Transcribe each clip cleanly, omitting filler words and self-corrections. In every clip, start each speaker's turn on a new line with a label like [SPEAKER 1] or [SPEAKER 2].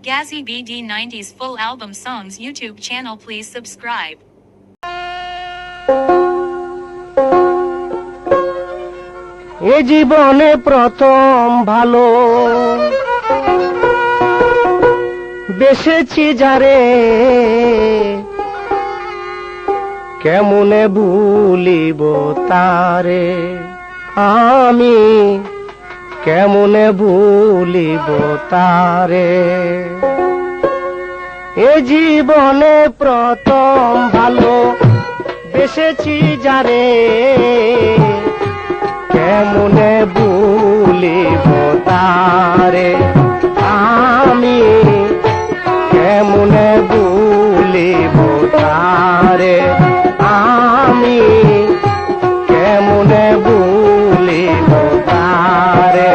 [SPEAKER 1] Gazzy BD 90s full album songs YouTube channel. Please subscribe.
[SPEAKER 2] এ জীবনে প্রথম ভালো বেসেছি যারে, কেমনে ভুলিব তারে আমি, কেমনে ভুলিব তারে। এ জীবনে প্রথম ভালো বেসেছি যারে, কেমনে ভুলিব তারে আমি, কেমনে ভুলিব তারে আমি, কেমনে ভুলিব তারে।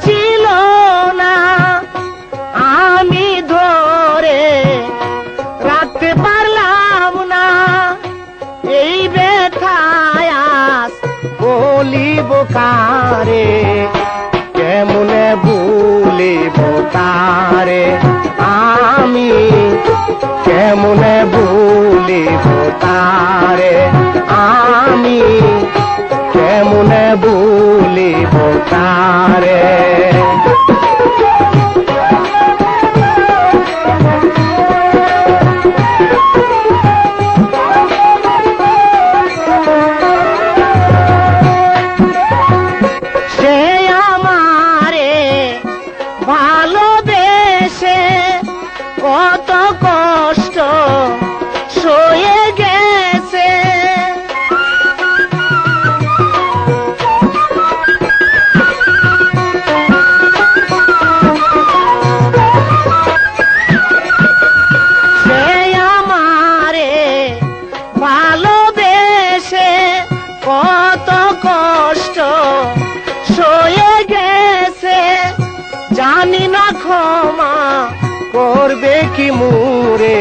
[SPEAKER 2] ছিল না আমি ধরে রাখতে পারলাম না, এই ব্যথায় আজ বলিব কারে, কেমনে ভুলিব তারে আমি, কেমনে ভুলিব তারে আমি, কেমনে ভুলিব তারে। সে আমারে ভালোবেসে কত কষ্ট সয়ে গেছে, ভালোবেসে কত কষ্ট সয়ে গেছে, জানি না ক্ষমা করবে কি মুরে,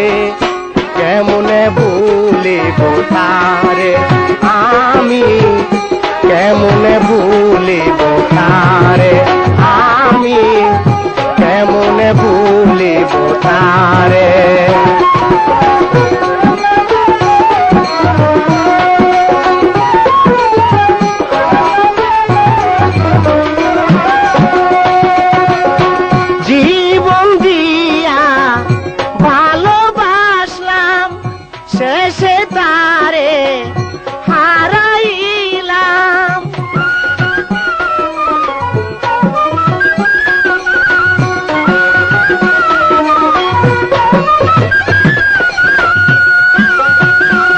[SPEAKER 2] কেমনে ভুলিব তারে আমি, কেমনে ভুলিব তারে আমি, কেমনে ভুলিব তারে। জীবন দিয়া ভালোবাসলাম, শেষে তারে হারাইলাম,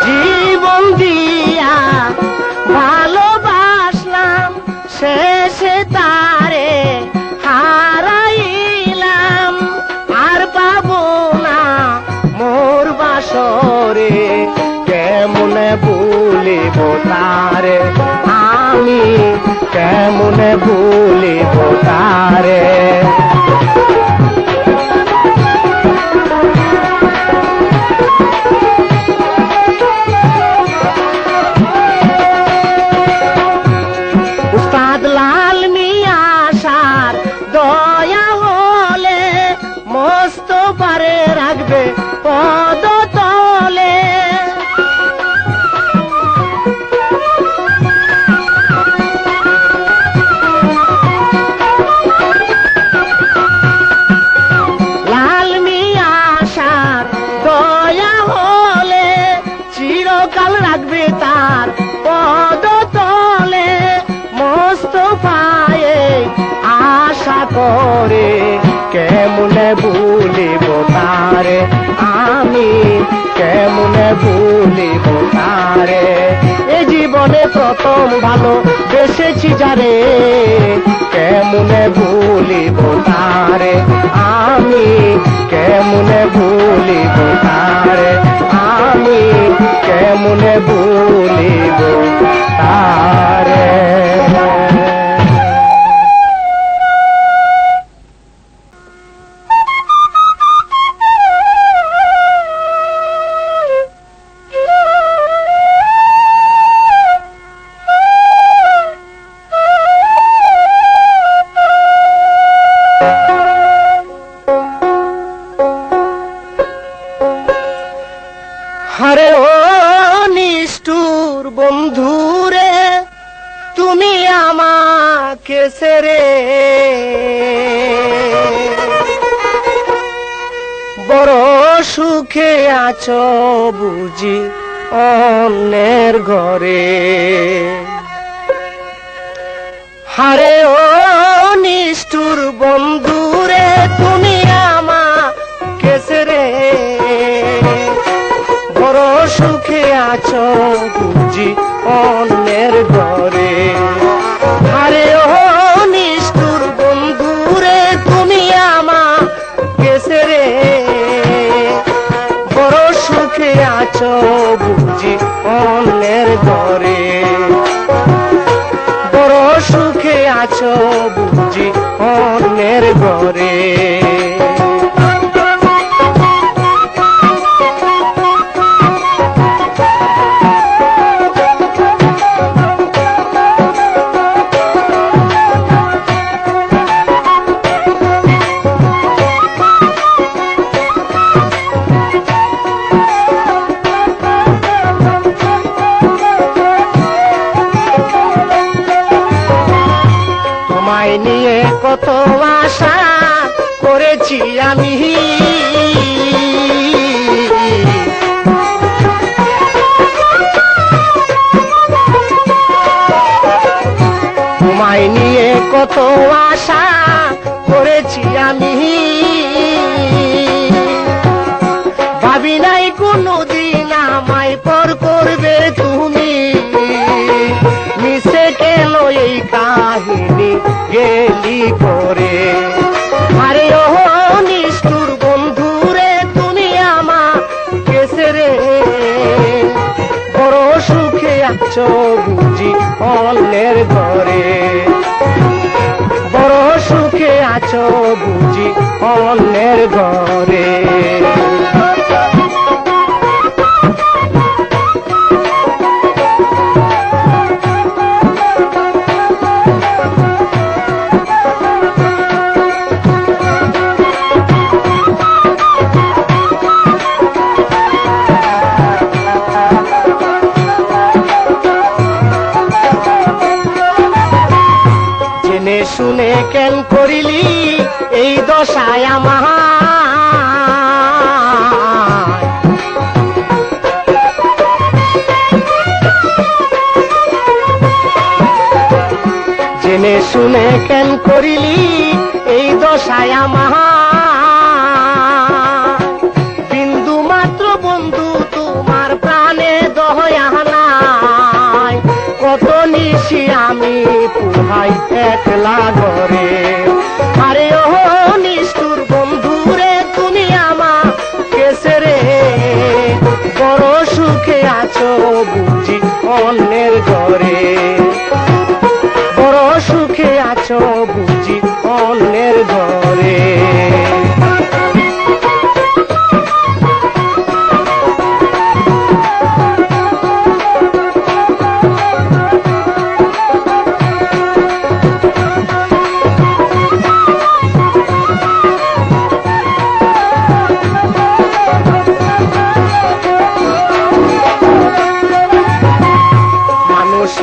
[SPEAKER 2] জীবন দিয়া ভালোবাসলাম, শেষে তারে হারাইলাম, আর পাবো না মোর বাসরে, কেমনে ভুলিব তারে আমি, কেমনে ভুলিব তারে। উস্তাদ লাল মিয়া সার দয়া হলে মস্ত পারে রাখবে পদ তলে, লাল মিয়া সার দয়া হলে চিরকাল রাখবে তার পদ তলে, মোস্তফায়ে আশা করে কেমনে ভুলিব তারে আমি কেমনে ভুলিব তারে। এ জীবনে প্রথম ভালো বেসেছি যারে, কেমনে ভুলিব তারে, আমি কেমনে ভুলিব তারে, আমি কেমনে ভুলিব তারে। হারে ও নিষ্ঠুর বন্ধুরে, তুমি আমাকে ছেড়ে বড় সুখে আছো বুঝি অন্যের ঘরে। হারে ও নিষ্ঠুর বন্ধুরে, তুমি আমাকে ছেড়ে বড় সুখে আছো বুঝি অন্যের ঘরে। আরে ও নিষ্ঠুর বন্ধুরে, তুমি আমাকে ছেড়ে বড় সুখে আছো বুঝি অন্যের ঘরে, বড় সুখে আছো বুঝি অন্যের ঘরে। নিয়ে কত আশা করেছি আমি, তোমায় নিয়ে কত আশা করেছি আমি, ভাবি নাই কোনদিন আমায় পর করবে তুমি, মিশে কেন এই কাহিনী গেলি করে। আরে ও নিষ্ঠুর বন্ধুরে, তুমি আমাকে ছেড়ে বড় সুখে আছো বুঝি অন্যের ঘরে, বড় সুখে আছো বুঝি অন্যের ঘরে। শুনে কেন করিলি এই দশায় আমার, জেনে শুনে কেন করিলি এই দশায় আমার, বিন্দু মাত্র বন্ধু তোমার প্রাণে দয়া নাই, কত নিশি আমি পুহাই একলা ঘরে। আরে ও নিষ্ঠুর বন্ধুরে, তুমি আমাকে ছেড়ে বড় সুখে আছো বুঝি অন্যের ঘরে, বড় সুখে আছো বুঝি অন্যের ঘরে।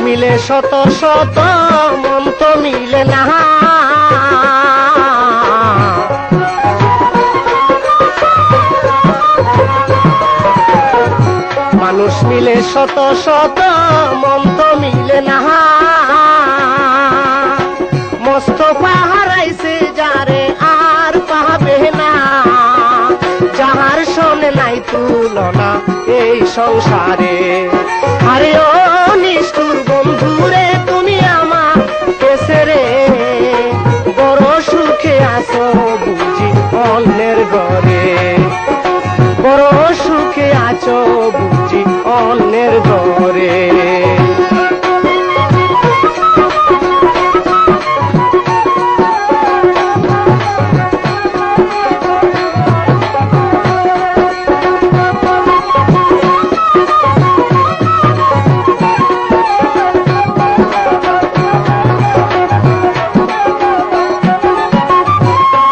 [SPEAKER 2] মিলে শত শত মন তো মিলে না, মানুষ মিলে শত শত মন তো মিলে না, মস্ত পাহারাইছে যারে আর পাবে না, যাহার নাই তুলনা এই সংসারে। আরে ও নিষ্ঠুর বন্ধুরে তুমি আমার কেসরে, বড় সুখে আছো বুঝি অন্যের ঘরে, বড় সুখে আছো বুঝি অন্যের ঘরে।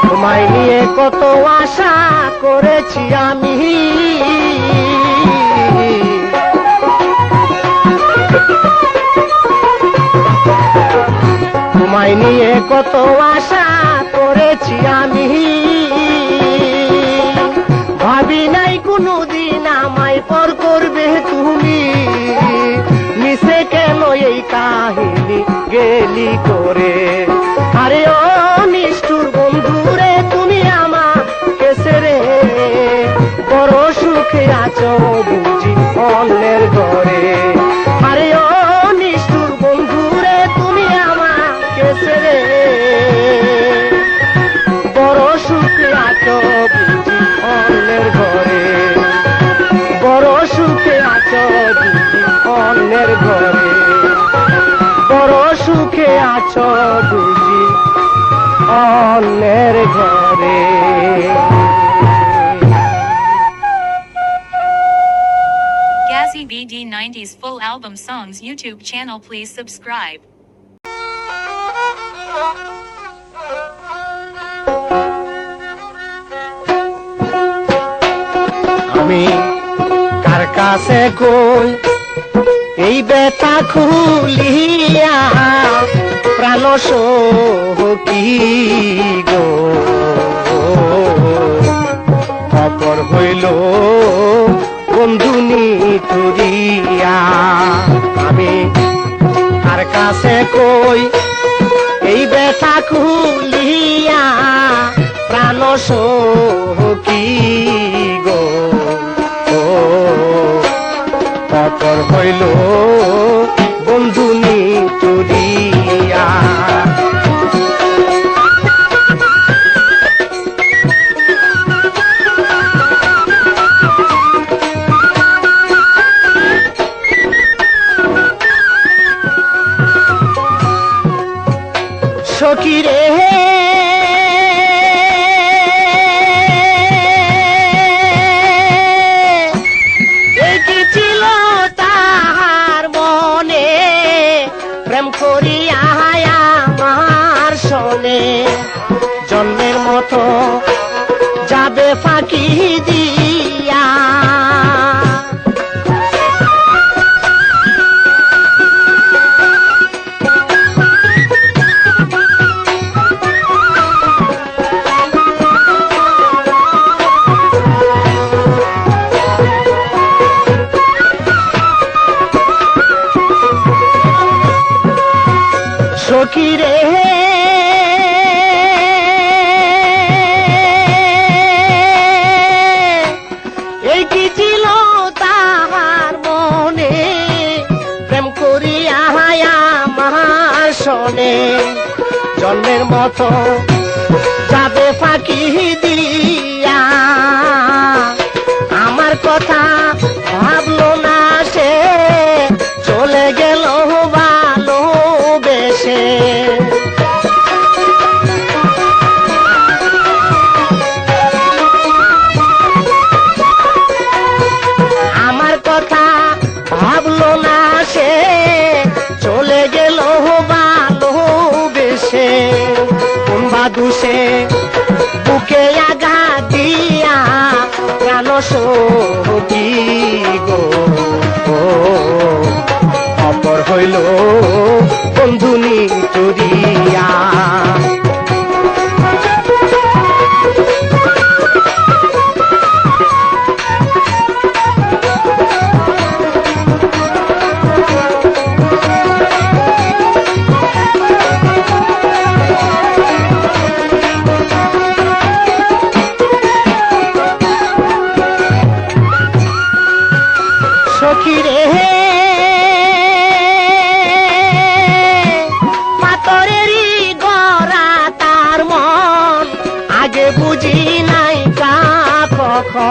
[SPEAKER 2] তোমায় নিয়ে কত আশা করেছি আমি, তোমায় নিয়ে কত আশা করেছি আমি, ভাবি নাই কোনোদিন আমায় পর করবে তুমি, মিশে কেন এই কাহিনী গেলি করে। আরে ও নিষ্ঠুর বন্ধুরে তুমি আমার কেসরে, বড় সুখে আছো বুঝি অন্যের ঘরে। আরে ও নিষ্ঠুর বন্ধুরে তুমি আমার কেসরে, বড় সুখে আছো বুঝি অন্যের ঘরে, বড় সুখে আছো বুঝি অন্যের ঘরে, বড় সুখে আছো বুঝি অন্যের ঘরে।
[SPEAKER 1] Gazzy BD 90s full album songs YouTube channel, please subscribe.
[SPEAKER 2] আমি কার কাছে কই এই ব্যথা খুলিয়া, প্রাণ সখী গো অপর হইল বন্ধু নিতুরিয়া। আমি কার কাছে কই এই ব্যথা খুলিয়া, প্রাণ সখী গো অপর হইল বন্ধু নিতুরিয়া। সখী রে কি ছিল তাহার মনে, প্রেম করিয়া আমার শোনে, জন্মের মতো যাবে ফাঁকি দিয়া। সখী রে এই কি ছিল তাহার মনে, প্রেম করিয়া আমার শোনে, জন্মের মতো যাবে ফাঁকি দিয়া। আমার কথা ভাবলো না সে, চলে গেল ভালোবেসে। আমার কথা ভাবলো না সে, চলে গেল ভালোবেসে। কোন বাদুসে বুকে আঘাত দিয়া, প্রাণ সখী গো অপর হইল বন্ধু নিতুরিয়া।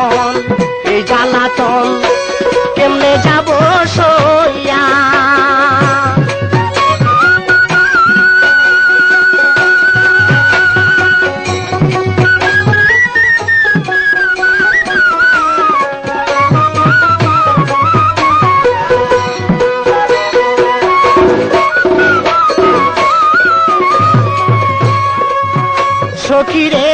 [SPEAKER 2] মন এই জ্বালাতন কেমনে যাব সইয়া সখী রে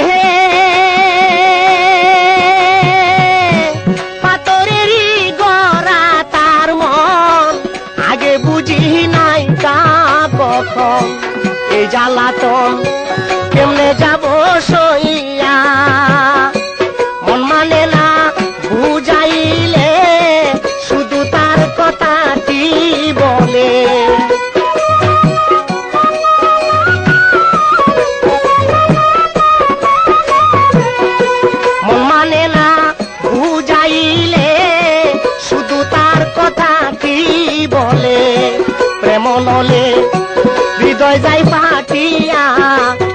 [SPEAKER 2] পাতরেরই গড়া তার মন আগে বুঝি নাই কা কখন এই জ্বালাতন কেমনে যাব সইয়া মন মানে না বুঝাইলে শুধু তার কথাটি বলে বলে প্রেম নলে হৃদয় যাই পাটিয়া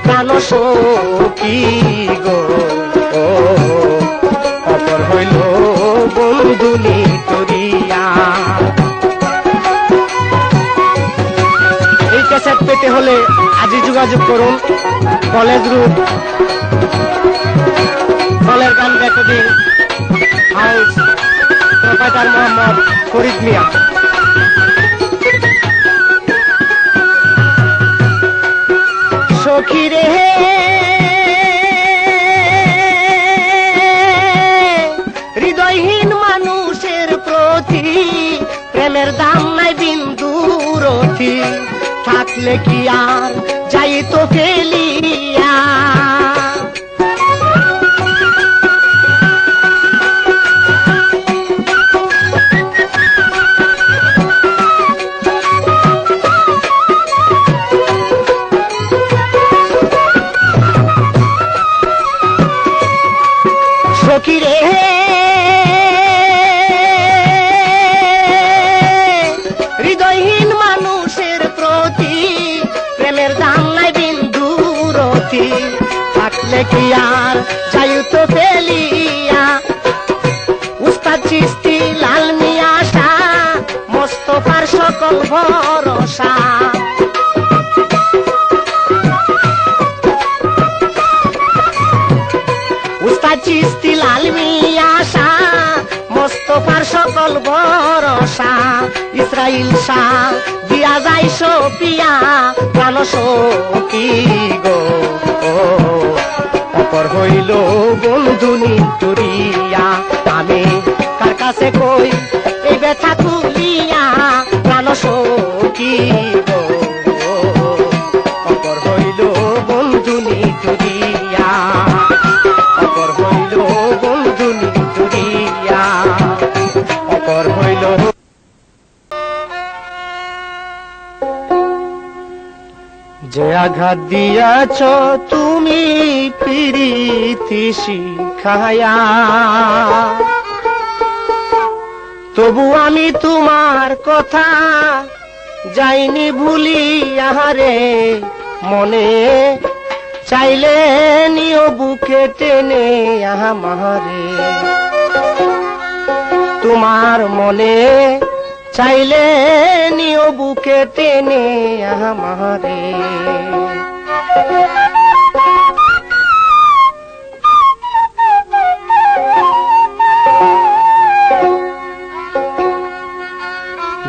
[SPEAKER 2] প্রাণ সখী গো অপর হইল বন্ধু নিতুরিয়া। এই ক্যাসেট পেতে হলে আজই যোগাযোগ করুন কলেজ রুট কলের গান recording house proprietor Mohammad Farid Mia. সখী রে হৃদয়হীন মানুষের প্রতি প্রেমের দাম নাই বিন্দু রথি থাকলে কি আর যাইতো ফেলিয়া সখী রে হৃদয়হীন মানুষের প্রতি প্রেমের দাম নাই বিন্দু রথি থাকলে কি আর যাইতো ফেলিয়া উস্তাদ চিশতি লাল মিয়া শাহ মোস্তফার সকল ভরসা উস্তাদ চিশতি লাল মিয়া শাহ মোস্তফার সকল ভরসা ইসরাইল শাহ দিয়া যায় সপিয়া প্রাণ সখী গো অপর হইল বন্ধু নিতুরিয়া আমি কার কাছে কই এই ব্যথা খুলিয়া প্রাণ সখী গো অপর হইল বন্ধু নিতুরিয়া অপর হইল বন্ধু নিতুরিয়া অপর হইল। যে আঘাত দিয়াছ তুমি প্রীতি শিখায়া তবু আমি তোমার কথা যাইনি ভুলিয়া রে মনে চাইলে নিও বুকে টেনে আমারে তোমার মনে চাইলে নিও বুকে টেনে আমারে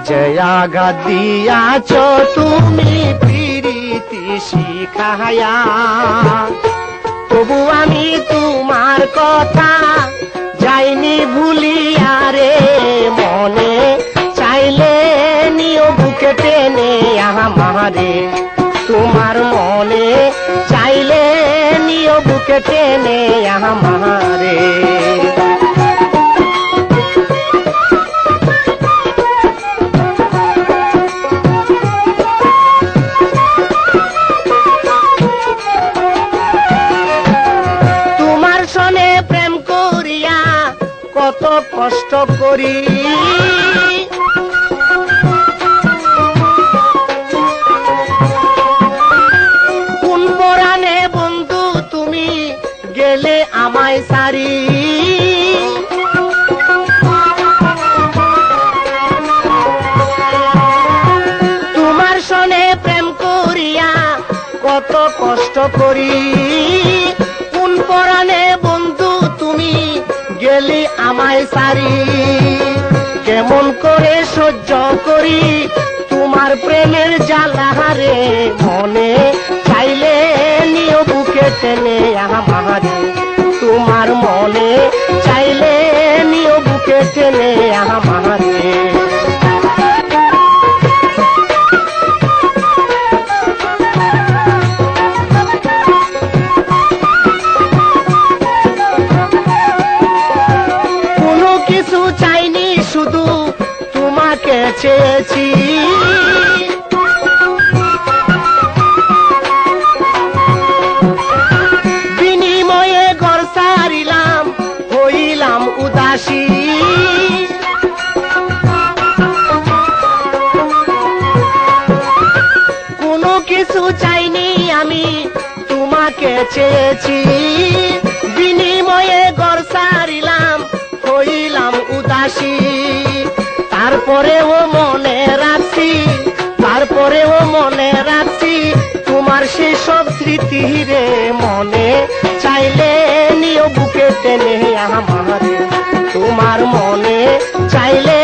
[SPEAKER 2] যে আঘাত দিয়াছ তুমি প্রীতি শিখায়া তবু আমি তোমার কথা যাইনি ভুলিয়া রে মনে চাইলে নিও বুকে টেনে আমারে তোমার মনে চাইলে নিও বুকে টেনে আমারে কত কষ্ট করি কোন পরাণে বন্ধু তুমি গেলে আমায় সারি করি কোন পরাণে বন্ধু তুমি গেলি আমায় সারি কেমন করে সহ্য করি তোমার প্রেমের জ্বালাহারে মনে চাইলে নিও বুকে টেনে আমারে তোমার মনে চাইলে নিও বুকে টেনে আমারে কোনো কিছু চাইনি শুধু তোমাকে চেয়েছি বিনিময়ে ঘর সারিলাম হইলাম উদাসী কোনো কিছু চাইনি আমি তোমাকে চেয়েছি বিনিময়ে ঘর সারিলাম হইলাম উদাসী তারপরেও মনে রাখছি তোমার সেসব স্মৃতি রে মনে চাইলে নিও বুকে টেনে আমারে তোমার মনে চাইলে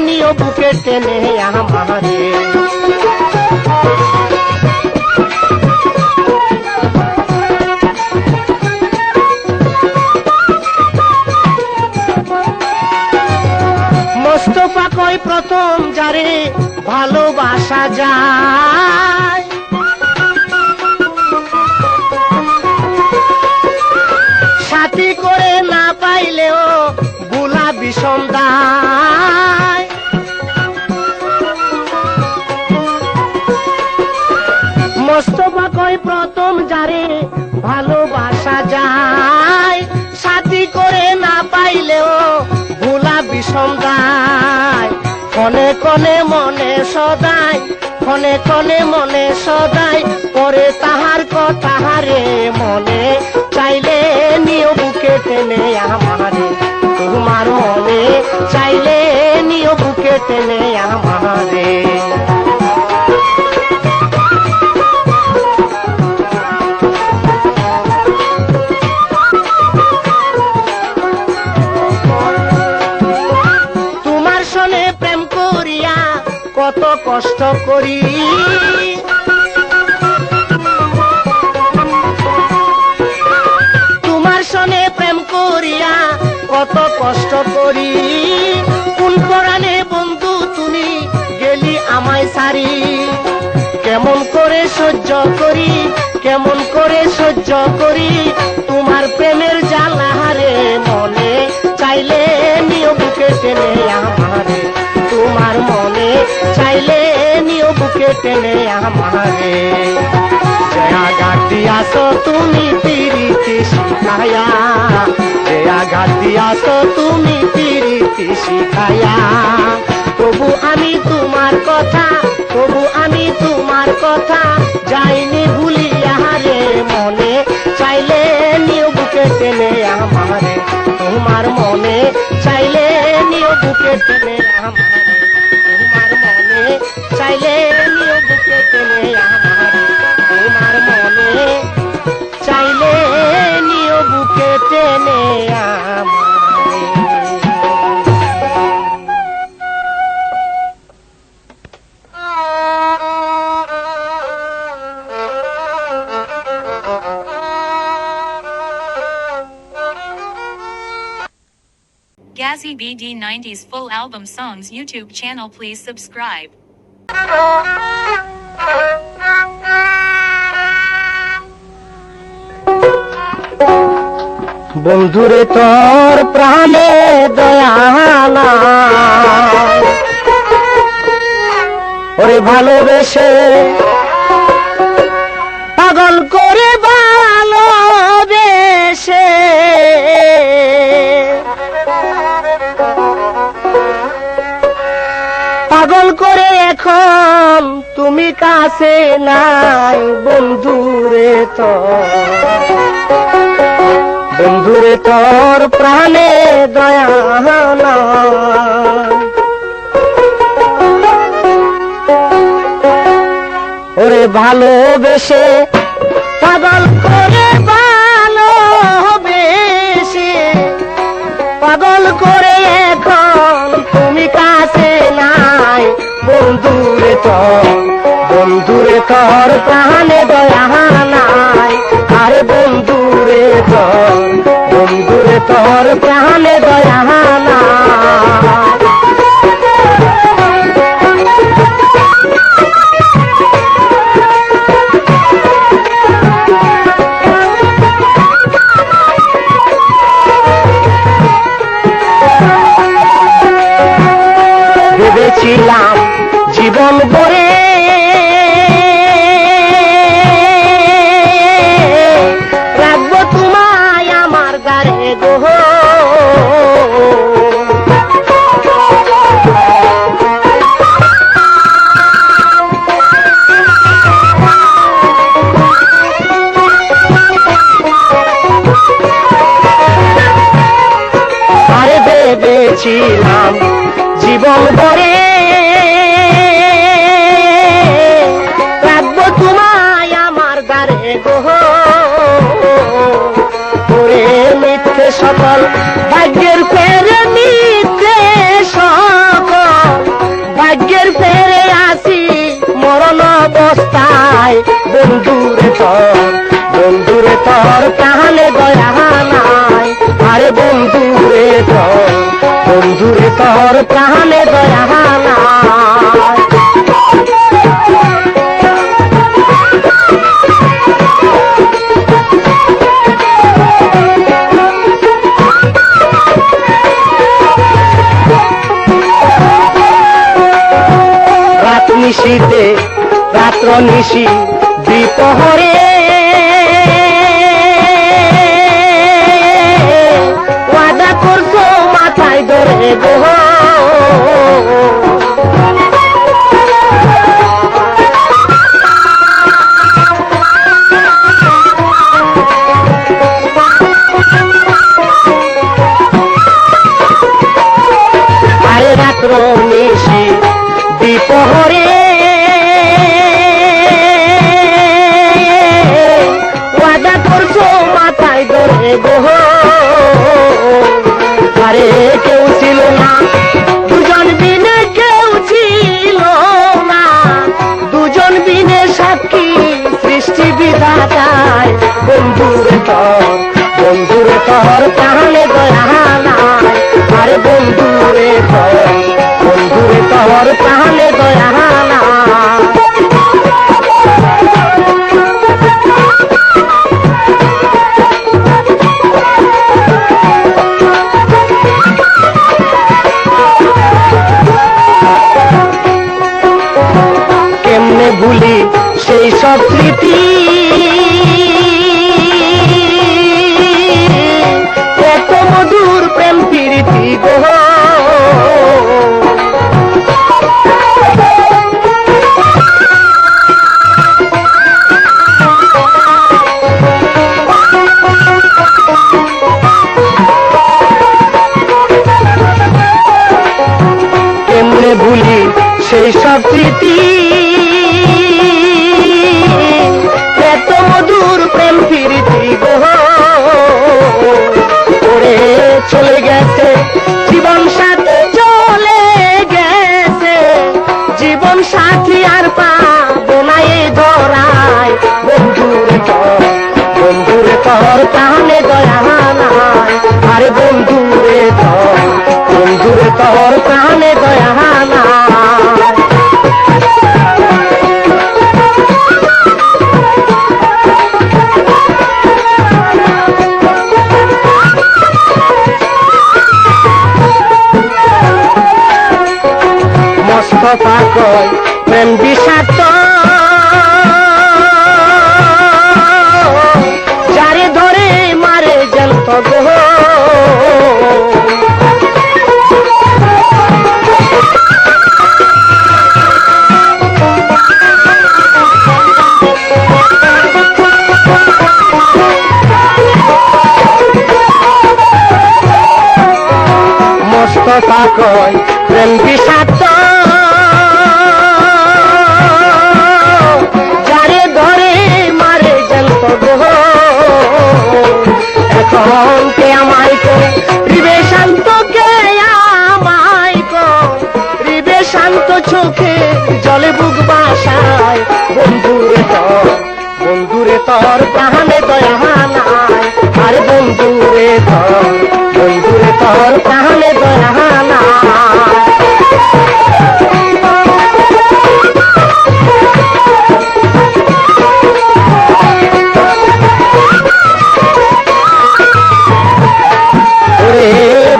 [SPEAKER 2] নিও বুকে টেনে আমারে মোস্তফা কই প্রথম যারে ভালোবাসা যায় সাথী করে না পাইলেও বুলা বিষম দায় মোস্তফা কই প্রথম যারে ভালোবাসা যায় সাথী করে না পাইলেও ভুলা বিষম দায় কনে কনে মনে সদাই পরে তাহার কথা রে মনে চাইলে নিও বুকে টেনে আমারে তোমার মনে চাইলে নিও বুকে টেনে আমারে কত কষ্ট করি তোমার সনে প্রেম করিয়া কত কষ্ট করি কোন পরাণে বন্ধু তুমি গেলি আমায় সারি কেমন করে সহ্য করি তোমার প্রেমের জ্বালাহারে মনে চাইলে নিও বুকে টেনে আমারে তোমার মনে চাইলে নিও বুকে টেনে আমারে যে আঘাত দিয়াছ তুমি পিরিতি শিখায়া যে আঘাত দিয়াছ তুমি পিরিতি শিখায়া তবু আমি তোমার কথা যাইনি ভুলিয়া রে মনে চাইলে নিও বুকে টেনে আমারে তোমার মনে চাইলে নিও বুকে টেনে আমারে তোমার মনে চাইলে নিও বুকে টেনে আমারে তোমার মনে চাইলে নিও বুকে টেনে আমারে
[SPEAKER 1] Gazzy BD90's full album songs YouTube channel, please subscribe.
[SPEAKER 2] বন্ধুরে তোর প্রাণে দয়ানা ওরে ভালোবেসে পাগল করে ভালোবেসে পাগল করে এখন তুমি কাছে নাই বন্ধুরে তোর প্রাণে দয়া ওরে ভালোবেসে পাগল করে ভালোবেসে পাগল করে এখন তুমি কাছে নাই বন্ধুরে তোর প্রাণে দয়া নাই আরে বন্ধুরে তোর প্রাণে দয়া নাই ভেবেছিলাম জীবন ভরে রাখবো তোমায় আমার গারে গো আরে ভেবেছিলাম জীবন ভরে রাখবো তোমায় আমার গারে গো তোরে মিথ্যে সকল ভাগ্যের ফেরে মিথ্যে সকল ভাগ্যের ফেরে আসি মরণ অবস্থায় বন্ধুরে তোর প্রাণে দয়া নাই আরে বন্ধুরে তোর প্রাণে দয়া নাই রাত নিশীতে রাত্র নিশি দ্বিপহরে ওয়াদা করছো মাথায় ধরে গো আরে রাত্র নিশি দ্বিপহরে ওয়াদা করছো মাথায় ধরে গো আরে কেউ ছিল না দুজন বিনে কেউ ছিল না দুজন বিনে সাক্ষী সৃষ্টি বিধাতায় বন্ধুরে তোর প্রাণে দয়া নাই আরে বন্ধুরে তোর প্রাণে দয়া নাই কেমনে ভুলি সেই সব স্মৃতি এত মধুর প্রেম প্রীতি গো কেমনে ভুলি সেই সব স্মৃতি এত মধুর প্রেম প্রীতি গো ওরে চলে গেছে জীবন সাথী চলে গেছে জীবন সাথী আর পাবো না এ ধরায় বন্ধুরে তোর প্রাণে দয়া নাই আরে বন্ধুরে তোর প্রাণে দয়া নাই মোস্তফা কয় প্রেম বিষাক্ত যারে ধরে মারে জ্যান্ত গো মোস্তফা কয় প্রেম বিষাক্ত যারে ধরে মারে জ্যান্ত গো, এখন কে আমায় করিবে শান্ত, কে আমায় করিবে শান্ত, চোখে জলে বুক বাসায় বন্ধুরে তোর প্রাণে দয়া নাই, আরে বন্ধুরে তোর প্রাণে দয়া নাই।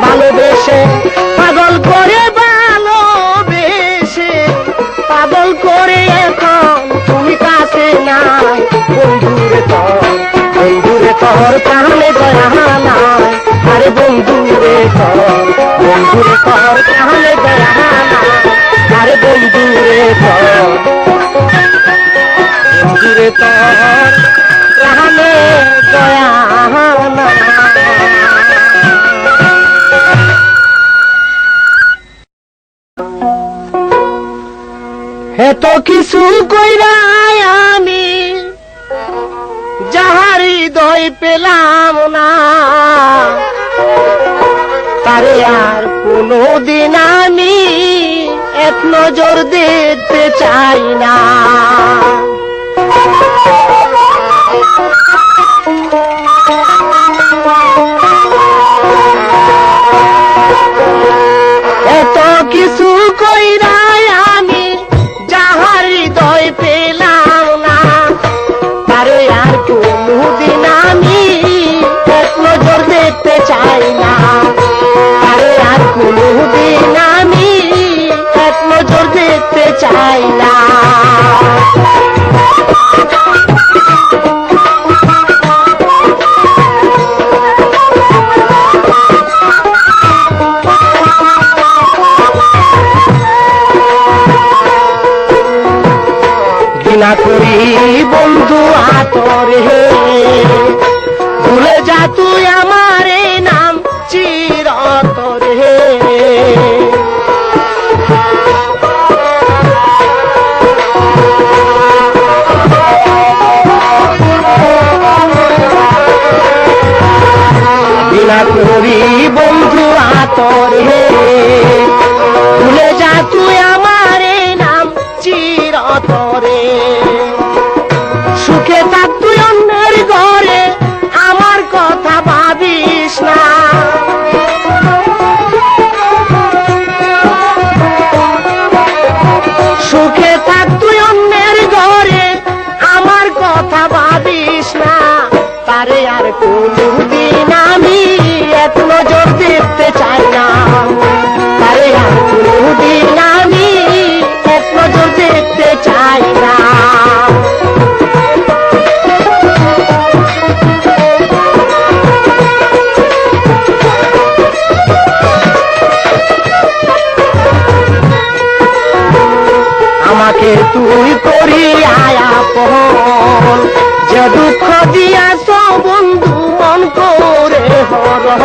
[SPEAKER 2] ভালোবেসে পাগল করে, ভালোবেসে পাগল করে এখন তুমি কাছে নাই, বন্ধুরে তোর প্রাণে দয়া নাই, আরে বন্ধুরে তোর প্রাণে দয়া নাই, আরে বন্ধুরে তোর প্রাণে দয়া নাই। এত কিছু কইরাই আমি যাহার হৃদয় পেলাম না, তারে আর কোনদিন আমি এক নজর দেখতে চাই না। এত কিছু কইরাই আমি যাহার হৃদয় পেলাম না, তারে আর কোনদিন আমি এক নজর দেখতে চাই না, তারে আর কোনদিন আমি এক নজর দেখতে চাই না। ঘৃণা করি বন্ধু আতরে, ভুলে যা তুই আমার এই নাম চিরতরে। ঘৃণা করি বন্ধু আতরে, ভুলে যা তুই আমার এই নাম চিরতরে। সুখে থাক তুই অন্যের ঘরে, আমার কথা ভাবিস না। সুখে থাক তুই অন্যের ঘরে, আমার কথা ভাবিস না, তারে আর কোনদিন আমি এক নজর দেখতে চাই না, তারে আর কোনদিন আমি এক নজর দেখতে চাই না। আমাকে তুই করি আপন, যে দুঃখ দিয়াছ বন্ধু মন করে হরহ।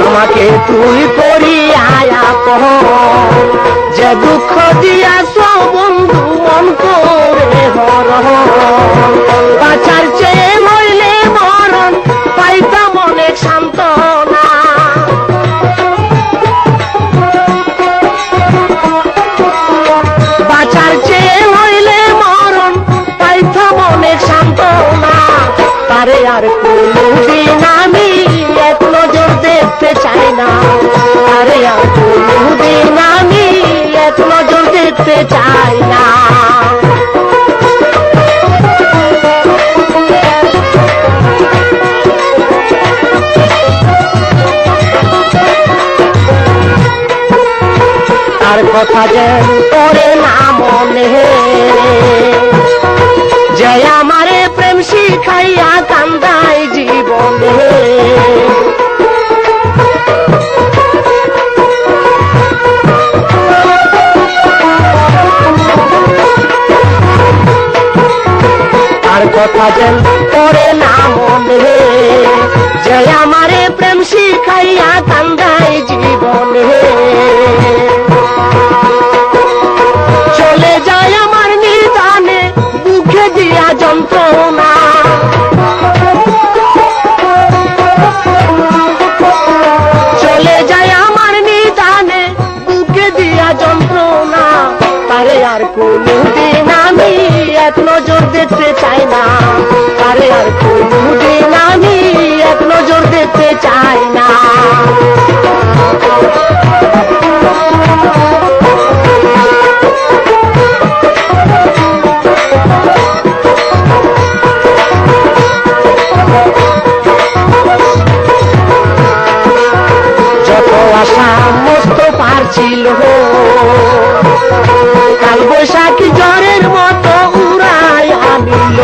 [SPEAKER 2] আমাকে তুই করি আপন, যে দুঃখ দিয়াছ বন্ধু মন করে হরহ। বাঁচার চেয়ে মরলে মরণ পাইতাম অনেক সান্ত্বনা, বাঁচার চেয়ে মরলে মরণ পাইতাম অনেক সান্ত্বনা, তারে আর কোনদিন আমি এক নজর দেখতে চাই না, তারে আর কোনদিন আমি এক নজর দেখতে চাই না। তার কথা যেন পড়ে না মনে, যে আমারে প্রেম শিখাইয়া কান্দাই জীবনে। তার কথা যেন পড়ে না মনে, যে আমারে প্রেম শিখাইয়া কোনদিন আমি এক নজর দেখতে চাই না, আরে আর কোনদিন আমি এক নজর দেখতে চাই না। যত আশা মস্ত পারছিল কাল বৈশাখী জ্বরের মতো উড়াই আনিল।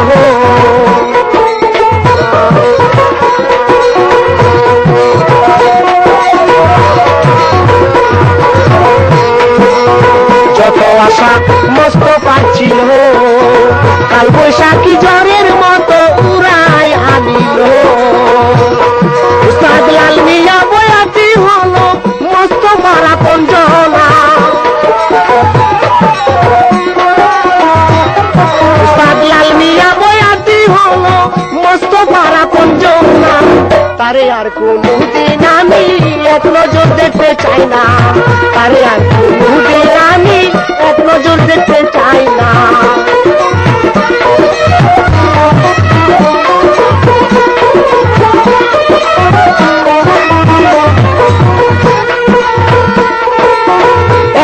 [SPEAKER 2] যত আশা মস্ত পাচ্ছিল কাল বৈশাখী জ্বরের মতো উড়াই আনিল। উস্তাদ লাল মিয়া বয়াতি হলো মস্ত মারা পঞ্জনা, উস্তাদ লাল মিয়া বয়াতি হলো মস্ত মারা পঞ্জনা। তারে আর কোনদিন আমি এক নজর দেখতে চাই না, তারে আর কোনদিন আমি এক নজর দেখতে চাই না।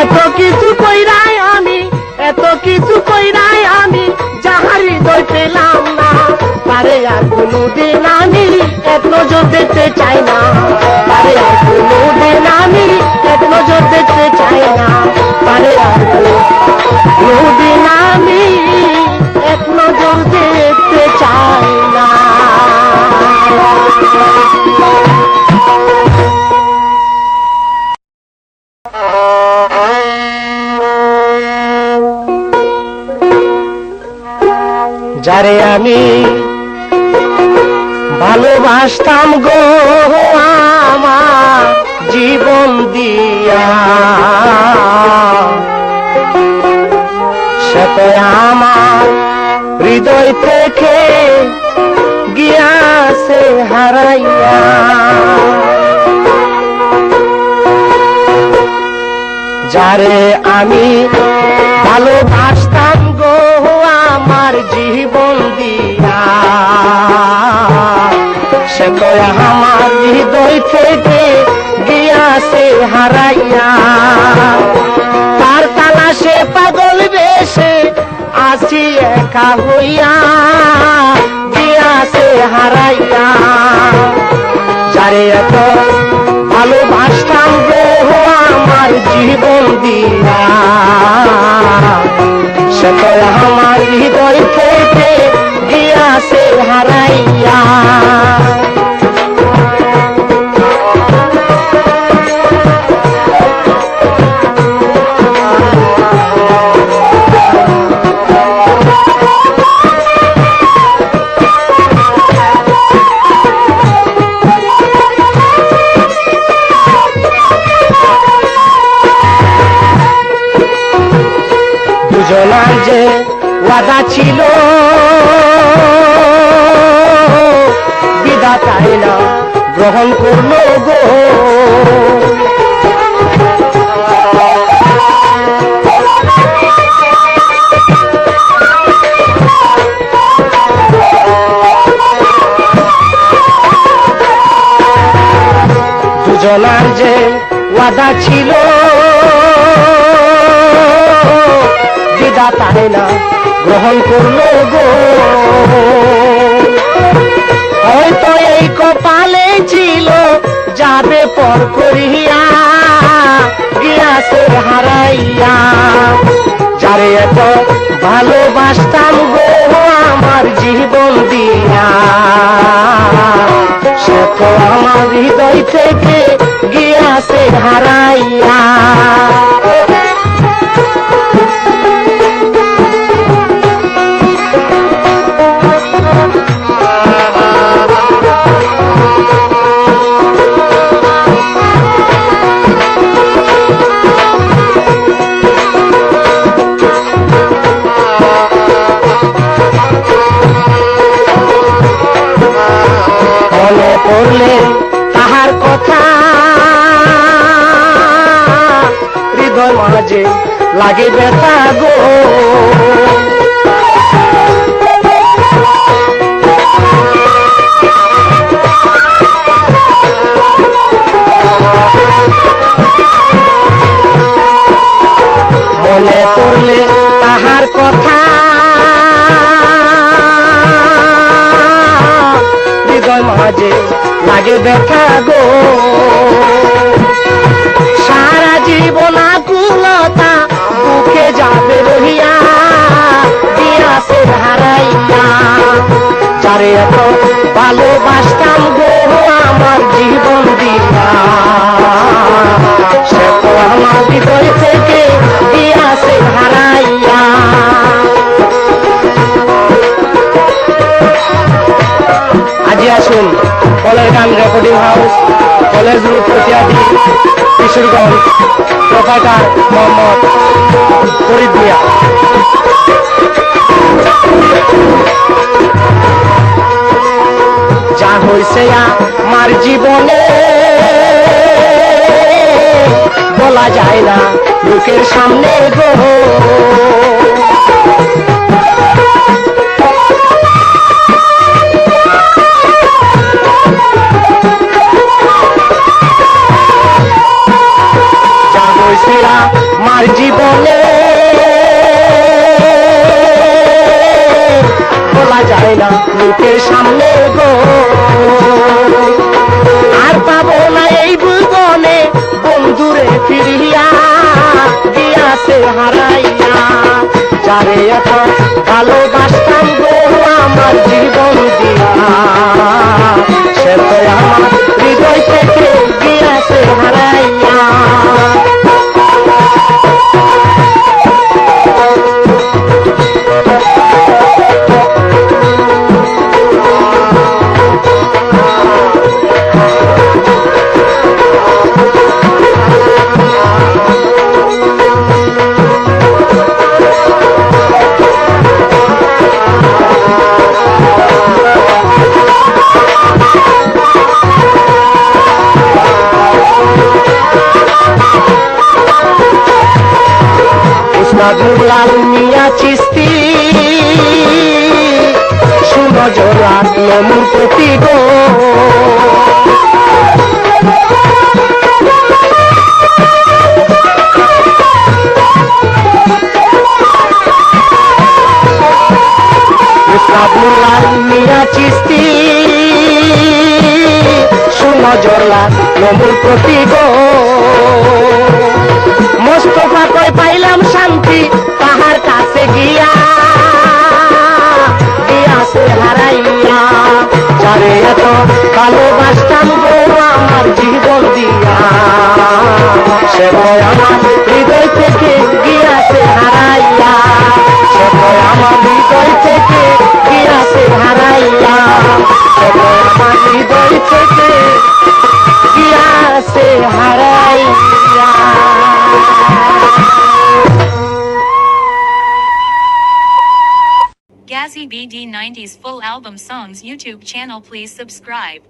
[SPEAKER 2] এত কিছু কইরাই আমি, এত কিছু কইরাই আমি যাহার হৃদয় পেলাম না, তারে আর কোনদিন আমি এক নজর দেখতে চাই না, তারে আর কোনদিন আমি এক নজর দেখতে চাই না, তারে আর কোনদিন আমি এক নজর দেখতে চাই না। যারে আমি ভালোবাসতাম গো আমার জীবন দিয়া, সে তো আমার হৃদয় থেকে গিয়াছে হারাইয়া। যারে আমি ভালোবাসতাম গো আমার জীবন দিয়া, সে তো আমার হৃদয় থেকে গিয়াছে হারাইয়া। তার তালাশে পাগল বেশে আসি একা হইয়া গিয়াছে হারাইয়া। যারে এত ভালোবাসতাম গো আমার জীবন দিয়া, সে তো আমার হৃদয় থেকে গিয়াছে হারাইয়া। দুজনার যে ওয়াদা ছিল বিধাতাই না গ্রহণ করলো গো। দুজনার যে ওয়াদা ছিল বিধাতাই না গ্রহণ করলো গো। হয়তো এই কপালে ছিল যাবে পর করিয়া গিয়াছে হারাইয়া। যারে এত ভালোবাসতাম গো আমার জীবন দিয়া, সে তো আমার হৃদয় থেকে গিয়াছে হারাইয়া। মনে পড়লে তাহার কথা হৃদয় মাঝে লাগে ব্যথা গো। যে লাগে ব্যথা গো, সারা জীবন আকুলতা বুকে যাবে রহিয়া, দিয়াছে হারাইয়া। যারে এত ভালোবাসতাম গো আমার জীবন দিয়া, সে তো আমার হৃদয় থেকে দিয়াছে হারাইয়া। আজি আসুন কলের গান recording house, college road, Katiadi, Kishoreganj, proprietor Mohammad Farid Mia. যা হইছে আমার জীবনে বলা যায় না লোকের সামনে গো, যা হইছে আমার জীবনে বলা যায় না লোকের সামনে গো। আর পাবো না এই ভুবনে বন্ধুরে ফিরিয়া, দিয়াছে হারাইয়া। যারে এত ভালোবাসতাম গো আমার জীবন দিয়া, সে তো আমার হৃদয় থেকে দিয়াছে হারাইয়া। লাল মিয়া চিস্তি সুনজর রাখলো মোর প্রতি গো, লাল মিয়া চিস্তি সুনজর রাখলো মোর প্রতি গো। মোস্তফা কই পাইলাম শান্তি তাহার কাছে গিয়া, দিয়াছে হারাইয়া। যারে এত ভালোবাসতাম গো আমার জীবন দিয়া, সে আমার হৃদয় থেকে গিয়াছে হারাইয়া, সে আমার হৃদয় থেকে গিয়াছে হারাইয়া, সে আমার হৃদয় থেকে গিয়াছে হারাইয়া।
[SPEAKER 1] Gazzy BD 90s full album songs YouTube channel, please subscribe.